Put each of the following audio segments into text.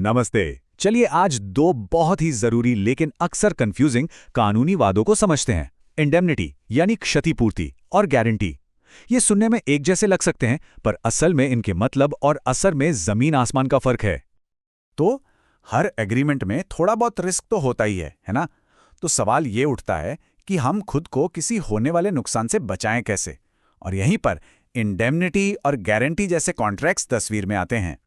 नमस्ते। चलिए आज दो बहुत ही जरूरी लेकिन अक्सर कंफ्यूजिंग कानूनी वादों को समझते हैं। इंडेमनिटी यानी क्षतिपूर्ति और गारंटी। ये सुनने में एक जैसे लग सकते हैं, पर असल में इनके मतलब और असर में जमीन आसमान का फर्क है। तो हर एग्रीमेंट में थोड़ा बहुत रिस्क तो होता ही है ना? तो सवाल ये उठता है कि हम खुद को किसी होने वाले नुकसान से बचाएं कैसे? और यहीं पर इंडेमनिटी और गारंटी जैसे कॉन्ट्रैक्ट्स तस्वीर में आते हैं।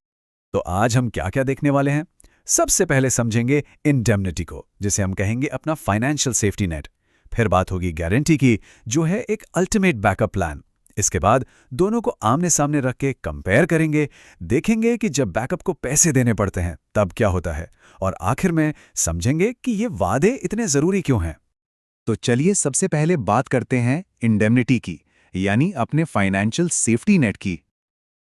तो आज हम क्या क्या देखने वाले हैं? सबसे पहले समझेंगे इंडेमनिटी को, जिसे हम कहेंगे अपना फाइनेंशियल सेफ्टी नेट। फिर बात होगी गारंटी की, जो है एक अल्टीमेट बैकअप प्लान। इसके बाद दोनों को आमने सामने रख के कंपेयर करेंगे, देखेंगे कि जब बैकअप को पैसे देने पड़ते हैं तब क्या होता है, और आखिर में समझेंगे कि ये वादे इतने जरूरी क्यों हैं। तो चलिए सबसे पहले बात करते हैं इंडेमनिटी की, यानी अपने फाइनेंशियल सेफ्टी नेट की।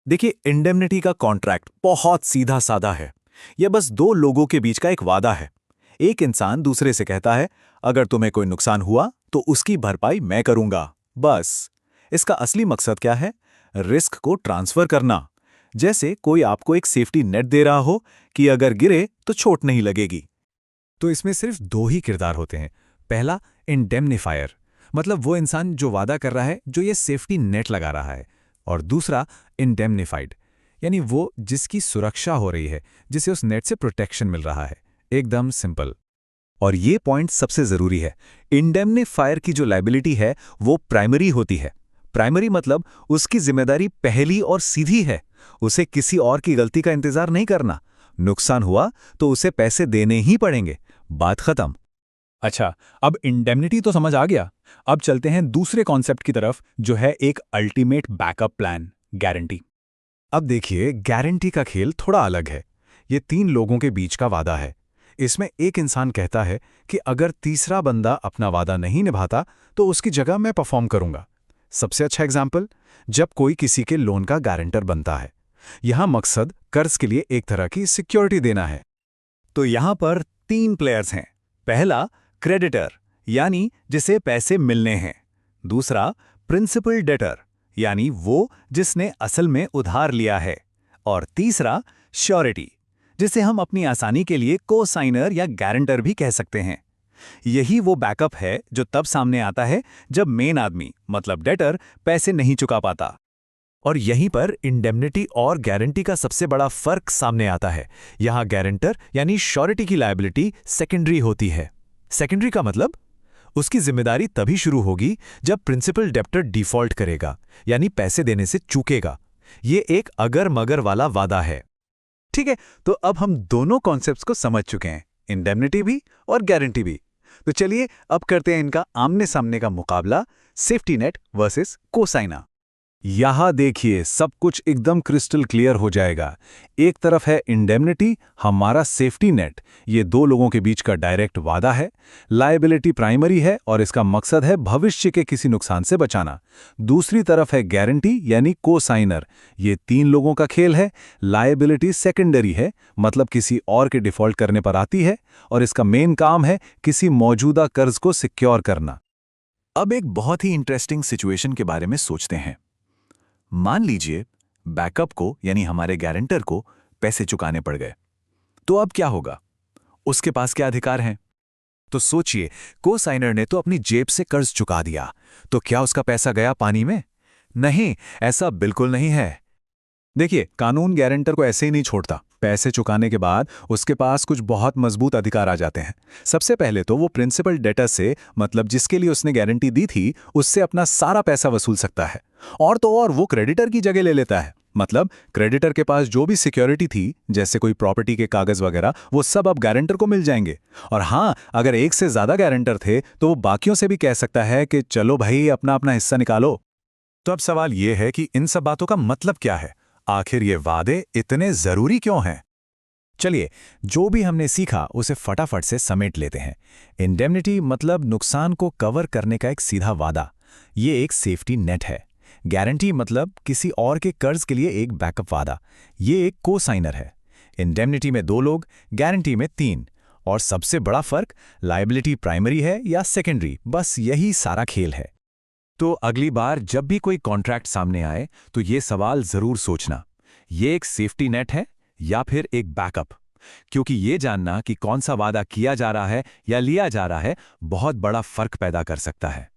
देखिए, इंडेमनिटी का कॉन्ट्रैक्ट बहुत सीधा साधा है। यह बस दो लोगों के बीच का एक वादा है। एक इंसान दूसरे से कहता है, अगर तुम्हें कोई नुकसान हुआ तो उसकी भरपाई मैं करूंगा। बस। इसका असली मकसद क्या है? रिस्क को ट्रांसफर करना। जैसे कोई आपको एक सेफ्टी नेट दे रहा हो कि अगर गिरे तो चोट नहीं लगेगी। तो इसमें सिर्फ दो ही किरदार होते हैं। पहला, इंडेमनिफायर, मतलब वो इंसान जो वादा कर रहा है, जो ये सेफ्टी नेट लगा रहा है। और दूसरा, इंडेमनिफाइड, यानी वो जिसकी सुरक्षा हो रही है, जिसे उस नेट से प्रोटेक्शन मिल रहा है। एकदम सिंपल। और ये पॉइंट सबसे जरूरी है। इंडेमनिफायर की जो लायबिलिटी है वो प्राइमरी होती है। प्राइमरी मतलब उसकी जिम्मेदारी पहली और सीधी है। उसे किसी और की गलती का इंतजार नहीं करना। नुकसान हुआ तो उसे पैसे देने ही पड़ेंगे। बात खत्म। अच्छा, अब इंडेमनिटी तो समझ आ गया। अब चलते हैं दूसरे कॉन्सेप्ट की तरफ, जो है एक अल्टीमेट बैकअप प्लान, गारंटी। अब देखिए, गारंटी का खेल थोड़ा अलग है। ये तीन लोगों के बीच का वादा है। इसमें एक इंसान कहता है कि अगर तीसरा बंदा अपना वादा नहीं निभाता तो उसकी जगह मैं परफॉर्म करूंगा। सबसे अच्छा एग्जाम्पल, जब कोई किसी के लोन का गारंटर बनता है। यहां मकसद कर्ज के लिए एक तरह की सिक्योरिटी देना है। तो यहां पर तीन प्लेयर्स हैं। पहला, क्रेडिटर, यानी जिसे पैसे मिलने हैं। दूसरा, प्रिंसिपल डेटर, यानी वो जिसने असल में उधार लिया है। और तीसरा, श्योरिटी, जिसे हम अपनी आसानी के लिए को-साइनर या गारंटर भी कह सकते हैं। यही वो बैकअप है जो तब सामने आता है जब मेन आदमी, मतलब डेटर, पैसे नहीं चुका पाता। और यहीं पर इंडेमनिटी और गारंटी का सबसे बड़ा फर्क सामने आता है। यहां गारंटर यानी श्योरिटी की लायबिलिटी सेकेंडरी होती है। सेकेंडरी का मतलब, उसकी जिम्मेदारी तभी शुरू होगी जब प्रिंसिपल डेप्टर डिफॉल्ट करेगा, यानी पैसे देने से चूकेगा। ये एक अगर मगर वाला वादा है। ठीक है, तो अब हम दोनों कॉन्सेप्ट्स को समझ चुके हैं, इंडेमनिटी भी और गारंटी भी। तो चलिए अब करते हैं इनका आमने सामने का मुकाबला, सेफ्टी नेट वर्सेस कोसाइना। यहां देखिए, सब कुछ एकदम क्रिस्टल क्लियर हो जाएगा। एक तरफ है इंडेमनिटी, हमारा सेफ्टी नेट। ये दो लोगों के बीच का डायरेक्ट वादा है। लायबिलिटी प्राइमरी है और इसका मकसद है भविष्य के किसी नुकसान से बचाना। दूसरी तरफ है गारंटी यानी को-साइनर। ये तीन लोगों का खेल है। लायबिलिटी सेकेंडरी है, मतलब किसी और के डिफॉल्ट करने पर आती है, और इसका मेन काम है किसी मौजूदा कर्ज को सिक्योर करना। अब एक बहुत ही इंटरेस्टिंग सिचुएशन के बारे में सोचते हैं। मान लीजिए बैकअप को, यानी हमारे गारंटर को, पैसे चुकाने पड़ गए। तो अब क्या होगा? उसके पास क्या अधिकार हैं? तो सोचिए, को-साइनर ने तो अपनी जेब से कर्ज चुका दिया, तो क्या उसका पैसा गया पानी में? नहीं, ऐसा बिल्कुल नहीं है। देखिए, कानून गारंटर को ऐसे ही नहीं छोड़ता। पैसे चुकाने के बाद उसके पास कुछ बहुत मजबूत अधिकार आ जाते हैं। सबसे पहले तो वो प्रिंसिपल डेटर से, मतलब जिसके लिए उसने गारंटी दी थी, उससे अपना सारा पैसा वसूल सकता है। और तो और वो क्रेडिटर की जगह ले लेता है। मतलब क्रेडिटर के पास जो भी सिक्योरिटी थी, जैसे कोई प्रॉपर्टी के कागज वगैरह, वो सब अब गारंटर को मिल जाएंगे। और हाँ, अगर एक से ज्यादा गारंटर थे तो वो बाकियों से भी कह सकता है कि चलो भाई, अपना अपना हिस्सा निकालो। तो अब सवाल यह है कि इन सब बातों का मतलब क्या है? आखिर ये वादे इतने जरूरी क्यों हैं? चलिए, जो भी हमने सीखा उसे फटाफट से समेट लेते हैं। इंडेमनिटी मतलब नुकसान को कवर करने का एक सीधा वादा, ये एक सेफ्टी नेट है। गारंटी मतलब किसी और के कर्ज के लिए एक बैकअप वादा, ये एक को-साइनर है। इंडेमनिटी में दो लोग, गारंटी में तीन। और सबसे बड़ा फर्क, लायबिलिटी प्राइमरी है या सेकेंडरी, बस यही सारा खेल है। तो अगली बार जब भी कोई कॉन्ट्रैक्ट सामने आए तो ये सवाल जरूर सोचना, ये एक सेफ्टी नेट है या फिर एक बैकअप। क्योंकि ये जानना कि कौन सा वादा किया जा रहा है या लिया जा रहा है बहुत बड़ा फर्क पैदा कर सकता है।